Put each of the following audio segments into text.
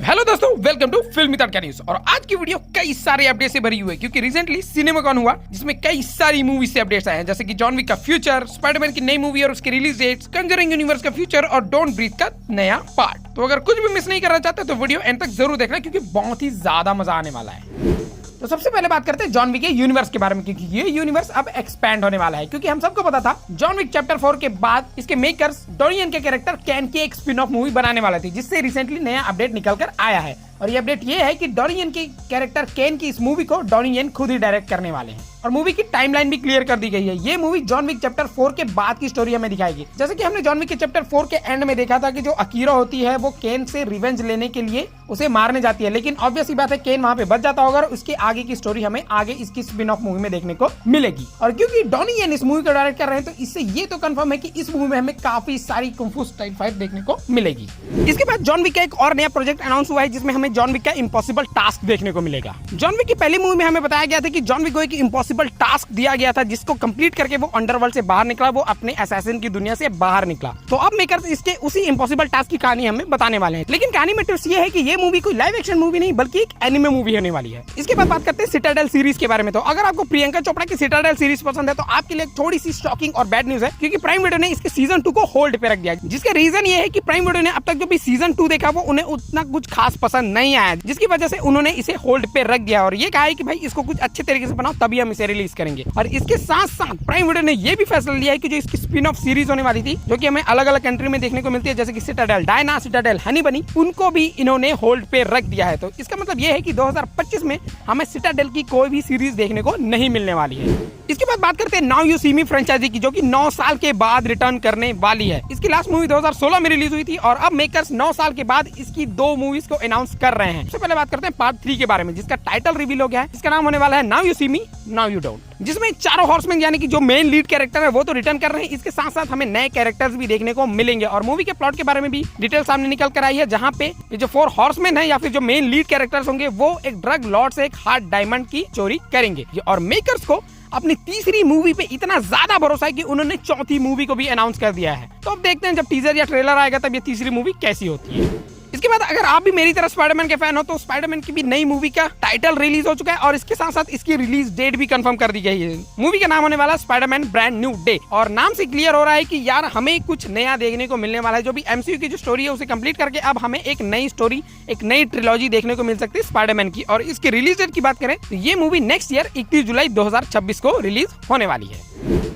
Hello दोस्तों, welcome to फिल्मी तड़का news. और आज की वीडियो कई सारे अपडेट से भरी हुई है क्योंकि रिसेंटली सिनेमाकॉन हुआ जिसमें कई सारी मूवी से अपडेट्स आए हैं, जैसे कि जॉन विक का फ्यूचर, स्पाइडरमैन की नई मूवी और उसके रिलीज डेट्स, कंजरिंग यूनिवर्स का फ्यूचर और डोंट ब्रीथ का नया पार्ट। तो अगर कुछ भी मिस नहीं करना चाहते तो वीडियो एंड तक जरूर देखना क्योंकि बहुत ही ज्यादा मजा आने वाला है। तो सबसे पहले बात करते हैं जॉन विक के यूनिवर्स के बारे में, क्योंकि ये यूनिवर्स अब एक्सपैंड होने वाला है। क्योंकि हम सबको पता था जॉन विक चैप्टर 4 के बाद इसके मेकर्स डोनी यन के कैरेक्टर कैन की एक स्पिन ऑफ मूवी बनाने वाले थे, जिससे रिसेंटली नया अपडेट निकल कर आया है। और ये अपडेट ये है कि डोनी यन के कैरेक्टर कैन की इस मूवी को डोनी यन खुद ही डायरेक्ट करने वाले हैं और मूवी की टाइमलाइन भी क्लियर कर दी गई है। ये मूवी जॉन विक चैप्टर 4 के बाद की स्टोरी हमें दिखाएगी। जैसे कि हमने जॉन विक के चैप्टर 4 के एंड में देखा था कि जो अकीरा होती है वो केन से रिवेंज लेने के लिए उसे मारने जाती है, लेकिन ऑब्वियस सी बात है केन वहां पे बच जाता होगा और उसके आगे की स्टोरी हमें आगे इसकी स्पिन ऑफ मूवी में देखने को मिलेगी। और क्योंकि डोनी यन इस मूवी को डायरेक्ट कर रहे हैं तो इससे ये तो कंफर्म है कि इस मूवी में हमें काफी सारी कुंफू स्टाइल फाइट देखने को मिलेगी। इसके बाद जॉन विक का एक और नया प्रोजेक्ट अनाउंस हुआ है जिसमें हमें जॉन विक का इम्पॉसिबल टास्क देखने को मिलेगा। जॉन विक की पहली मूवी में हमें बताया गया था कि जॉन विक को एक इम्पॉसिबल टास्क दिया गया था जिसको कंप्लीट करके वो अंडरवर्ल्ड से बाहर निकला, वो अपने असैसिन की दुनिया से बाहर निकला। तो अब मेकर्स इसके उसी इम्पॉसिबल टास्क की कहानी हमें बताने वाले हैं। लेकिन कहानी में ट्विस्ट ये है कि ये मूवी कोई लाइव एक्शन मूवी नहीं बल्कि एक एनिमे मूवी होने वाली है। इसके बाद बात करते हैं सिटाडेल सीरीज के बारे में। तो अगर आपको प्रियंका चोपड़ा की सिटाडेल सीरीज पसंद है तो आपके लिए थोड़ी सी शॉकिंग और बैड न्यूज है, क्योंकि प्राइम वीडियो ने इसके सीजन 2 को होल्ड पे रख दिया। जिसका रीजन ये है कि प्राइम वीडियो ने अब तक जो भी सीजन 2 देखा वो उन्हें उतना कुछ खास पसंद नहीं आया, जिसकी वजह से उन्होंने इसे होल्ड पे रख दिया और ये कहा है कि भाई इसको कुछ अच्छे तरीके से बनाओ तभी हम इसे रिलीज करेंगे। और इसके साथ साथ प्राइम वीडियो ने ये भी फैसला लिया है कि जो इसकी स्पिन ऑफ सीरीज होने वाली थी जो कि हमें अलग अलग कंट्री में देखने को मिलती है, जैसे कि सिटाडेल डायना, सिटाडेल हनी बनी, उनको भी इन्होंने होल्ड पे रख दिया है। तो इसका मतलब ये है कि 2025 में हमें सिटाडेल की कोई भी सीरीज देखने को नहीं मिलने वाली है। इसके बाद बात करते हैं now you see me franchise की, जो कि 9 साल के बाद रिटर्न करने वाली है। इसकी लास्ट मूवी 2016 में रिलीज हुई थी और अब मेकर्स 9 साल के बाद इसकी 2 मूवीज को अनाउंस कर रहे हैं। सबसे पहले बात करते हैं पार्ट 3 के बारे में, जिसका टाइटल रिवील हो गया है। इसका नाम होने वाला है now you see me now you don't, जिसमें चारों हॉर्समैन यानी कि जो मेन लीड कैरेक्टर है वो तो रिटर्न कर रहे हैं, इसके साथ साथ हमें नए कैरेक्टर्स भी देखने को मिलेंगे। और मूवी के प्लॉट के बारे में भी डिटेल सामने निकल कर आई है, जहां पे ये जो 4 हॉर्समैन है या फिर जो मेन लीड कैरेक्टर्स होंगे वो एक ड्रग लॉर्ड से एक हार्ड डायमंड की चोरी करेंगे। और मेकर्स को अपनी तीसरी मूवी पे इतना ज्यादा भरोसा है कि उन्होंने चौथी मूवी को भी अनाउंस कर दिया है। तो अब देखते हैं जब टीजर या ट्रेलर आएगा तब ये तीसरी मूवी कैसी होती है। इसके बाद अगर आप भी मेरी तरह स्पाइडरमैन के फैन हो तो स्पाइडरमैन की भी नई मूवी का टाइटल रिलीज हो चुका है और इसके साथ साथ इसकी रिलीज डेट भी कंफर्म कर दी गई है। मूवी का नाम होने वाला स्पाइडरमैन ब्रांड न्यू डे और नाम से क्लियर हो रहा है कि यार हमें कुछ नया देखने को मिलने वाला है। जो भी एमसीयू की जो स्टोरी है उसे कंप्लीट करके अब हमें एक नई स्टोरी, एक नई ट्रिलॉजी देखने को मिल सकती है स्पाइडरमैन की। और इसके रिलीज डेट की बात करें तो ये मूवी नेक्स्ट ईयर 31 जुलाई 2026 को रिलीज होने वाली है।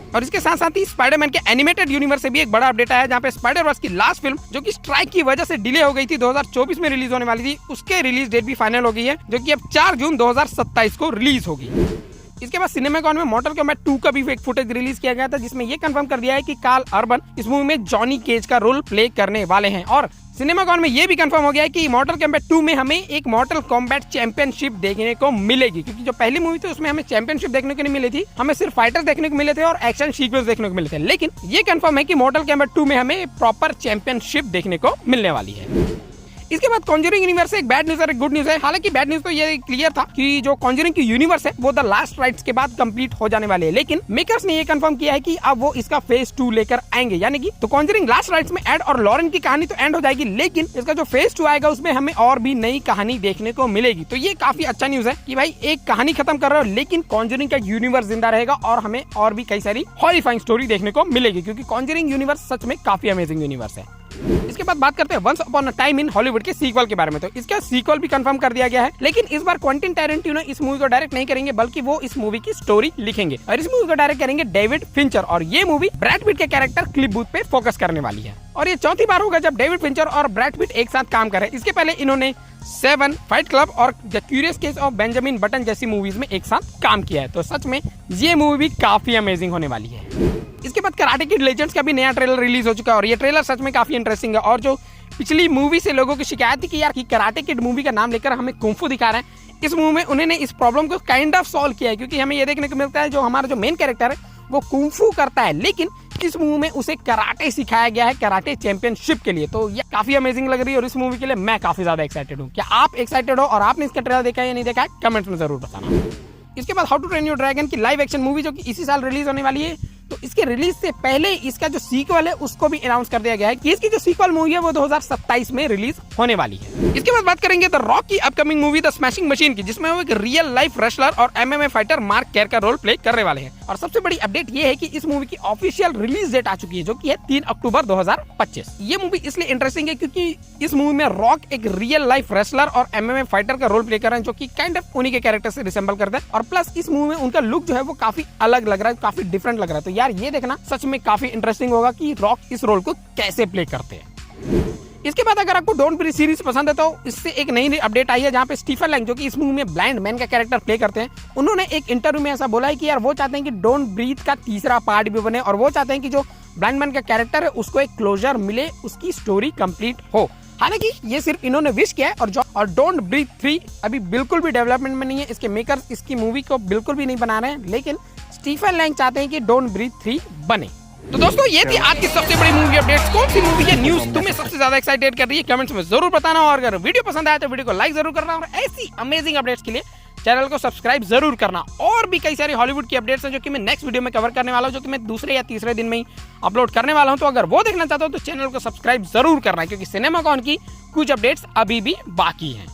और इसके साथ साथ ही स्पाइडरमैन के एनिमेटेड यूनिवर्स से भी एक बड़ा अपडेट आया, जहां पे स्पाइडरवर्स की लास्ट फिल्म जो कि स्ट्राइक की वजह से डिले हो गई थी, 2024 में रिलीज होने वाली थी, उसके रिलीज डेट भी फाइनल हो गई है जो कि अब 4 जून 2027 को रिलीज होगी। इसके बाद सिनेमाकॉन में मॉर्टल कॉम्बैट 2 का भी एक फुटेज रिलीज किया गया था, जिसमें ये कंफर्म कर दिया है कि कार्ल अर्बन इस मूवी में जॉनी केज का रोल प्ले करने वाले हैं। और सिनेमाकॉन में ये भी कंफर्म हो गया है कि मॉर्टल कॉम्बैट 2 में हमें एक मॉर्टल कॉम्बैट चैंपियनशिप देखने को मिलेगी, क्योंकि जो पहली मूवी थी उसमें हमें चैंपियनशिप देखने को नहीं मिली थी, हमें सिर्फ फाइटर्स देखने को मिले थे और एक्शन सीक्वेंस देखने को मिले थे। लेकिन ये कंफर्म है कि मॉर्टल कॉम्बैट 2 में हमें प्रॉपर चैंपियनशिप देखने को मिलने वाली है। इसके बाद कॉन्जरिंग यूनिवर्स से एक बैड न्यूज और एक गुड न्यूज है। हालांकि बैड न्यूज तो ये क्लियर था कि जो कॉन्जरिंग की यूनिवर्स है वो द लास्ट राइट्स के बाद कंप्लीट हो जाने वाले हैं, लेकिन मेकर्स ने ये कंफर्म किया है कि अब वो इसका फेज 2 लेकर आएंगे, यानी कि तो कॉन्जरिंग लास्ट राइट्स में एड और लॉरेन की कहानी तो एंड हो जाएगी, लेकिन इसका जो फेज 2 आएगा उसमें हमें और भी नई कहानी देखने को मिलेगी। तो ये काफी अच्छा न्यूज है कि भाई एक कहानी खत्म कर रहे हो लेकिन कॉन्जरिंग का यूनिवर्स जिंदा रहेगा और हमें और भी कई सारी हॉरिफाइंग स्टोरी देखने को मिलेगी, क्योंकि कॉन्जरिंग यूनिवर्स सच में काफी अमेजिंग यूनिवर्स है। इसके बाद बात करते हैं once upon a time in Hollywood के सीक्वल के बारे में। तो इसका सीक्वल भी कंफर्म कर दिया गया है, लेकिन इस बार क्वेंटिन टैरेंटिनो इस मूवी को डायरेक्ट नहीं करेंगे बल्कि वो इस मूवी की स्टोरी लिखेंगे और इस मूवी को डायरेक्ट करेंगे डेविड फिंचर। और ये मूवी ब्रैड पिट के कैरेक्टर क्लिफ बूथ पे फोकस करने वाली है और ये चौथी बार होगा जब डेविड फिंचर और ब्रैड पिट एक साथ काम कर रहे हैं। इसके पहले इन्होंने 7, फाइट क्लब और the curious case of Benjamin button जैसी मूवीज में एक साथ काम किया है। तो सच में ये मूवी भी काफी अमेजिंग होने वाली है। इसके बाद कराटे किड लेजेंड्स का भी नया ट्रेलर रिलीज हो चुका है और ये ट्रेलर सच में काफी इंटरेस्टिंग है। और जो पिछली मूवी से लोगों की शिकायत थी कि यार कराटे किड मूवी का नाम लेकर हमें कुंफू दिखा रहे हैं, इस मूवी में उन्होंने इस प्रॉब्लम को काइंड ऑफ सॉल्व किया है, क्योंकि हमें ये देखने को मिलता है जो हमारा जो मेन कैरेक्टर है वो कुंफू करता है, लेकिन इस मूवी में उसे कराटे सिखाया गया है कराटे चैंपियनशिप के लिए। तो ये काफी अमेजिंग लग रही है और इस मूवी के लिए मैं काफी ज्यादा एक्साइटेड हूँ। क्या आप एक्साइटेड हो और आपने इसका ट्रेलर देखा है या नहीं देखा है, कमेंट्स में जरूर बताना। इसके बाद how to train your dragon की लाइव एक्शन मूवी जो कि इसी साल रिलीज होने वाली है तो इसके रिलीज से पहले इसका जो सीक्वल है उसको भी अनाउंस कर दिया गया है कि इसकी जो सीक्वल मूवी है वो 2027 में रिलीज होने वाली है। इसके बाद बात करेंगे द रॉक की upcoming movie the smashing machine की, जिसमें वो एक रियल लाइफ रेसलर और MMA फाइटर मार्क केर का रोल प्ले करने वाले हैं। और सबसे बड़ी अपडेट ये है कि इस मूवी की ऑफिशियल रिलीज डेट आ चुकी है, जो कि है 3 अक्टूबर 2025। ये मूवी इसलिए इंटरेस्टिंग है क्योंकि इस मूवी में रॉक एक रियल लाइफ रेसलर और MMA फाइटर का रोल प्ले कर रहे हैं, जो कि काइंड ऑफ उन्हीं के कैरेक्टर से रिसेंबल करते हैं। और प्लस इस मूवी में उनका लुक जो है वो काफी अलग लग रहा है, काफी डिफरेंट लग रहा है। तो यार ये देखना सच में काफी इंटरेस्टिंग होगा कि रॉक इस रोल को कैसे प्ले करते हैं। इसके बाद अगर आपको डोंट ब्रीथ सीरीज पसंद है तो इससे एक नई अपडेट आई है, जहां पे स्टीफन लैंग जो कि इस मूवी में ब्लाइंड मैन का कैरेक्टर प्ले करते हैं, उन्होंने एक इंटरव्यू में ऐसा बोला है कि यार वो चाहते हैं कि डोंट ब्रीथ का तीसरा पार्ट भी बने, और वो चाहते हैं कि जो ब्लाइंड मैन का कैरेक्टर है उसको एक क्लोजर मिले, उसकी स्टोरी कंप्लीट हो। हालांकि ये सिर्फ इन्होंने विश किया है, और डोंट ब्रीथ 3 अभी बिल्कुल भी डेवलपमेंट में नहीं है। इसके मेकर्स इसकी मूवी को बिल्कुल भी नहीं बना रहे हैं, लेकिन स्टीफन लैंग चाहते हैं कि डोंट ब्रीथ 3 बने। तो दोस्तों ये थी आज की सबसे बड़ी मूवी अपडेट्स। कौन सी मूवी या न्यूज तुम्हें सबसे ज्यादा एक्साइटेड कर रही है, कमेंट्स में जरूर बताना। और अगर वीडियो पसंद आया तो वीडियो को लाइक जरूर करना, और ऐसी अमेजिंग अपडेट्स के लिए चैनल को सब्सक्राइब जरूर करना। और भी कई सारी हॉलीवुड की अपडेट्स हैं जो कि मैं नेक्स्ट वीडियो में कवर करने वाला हूं, जो कि मैं दूसरे या तीसरे दिन में ही अपलोड करने वाला हूं। तो अगर वो देखना चाहते हो तो चैनल को सब्सक्राइब जरूर करना, क्योंकि सिनेमाकॉन की कुछ अपडेट्स अभी भी बाकी हैं।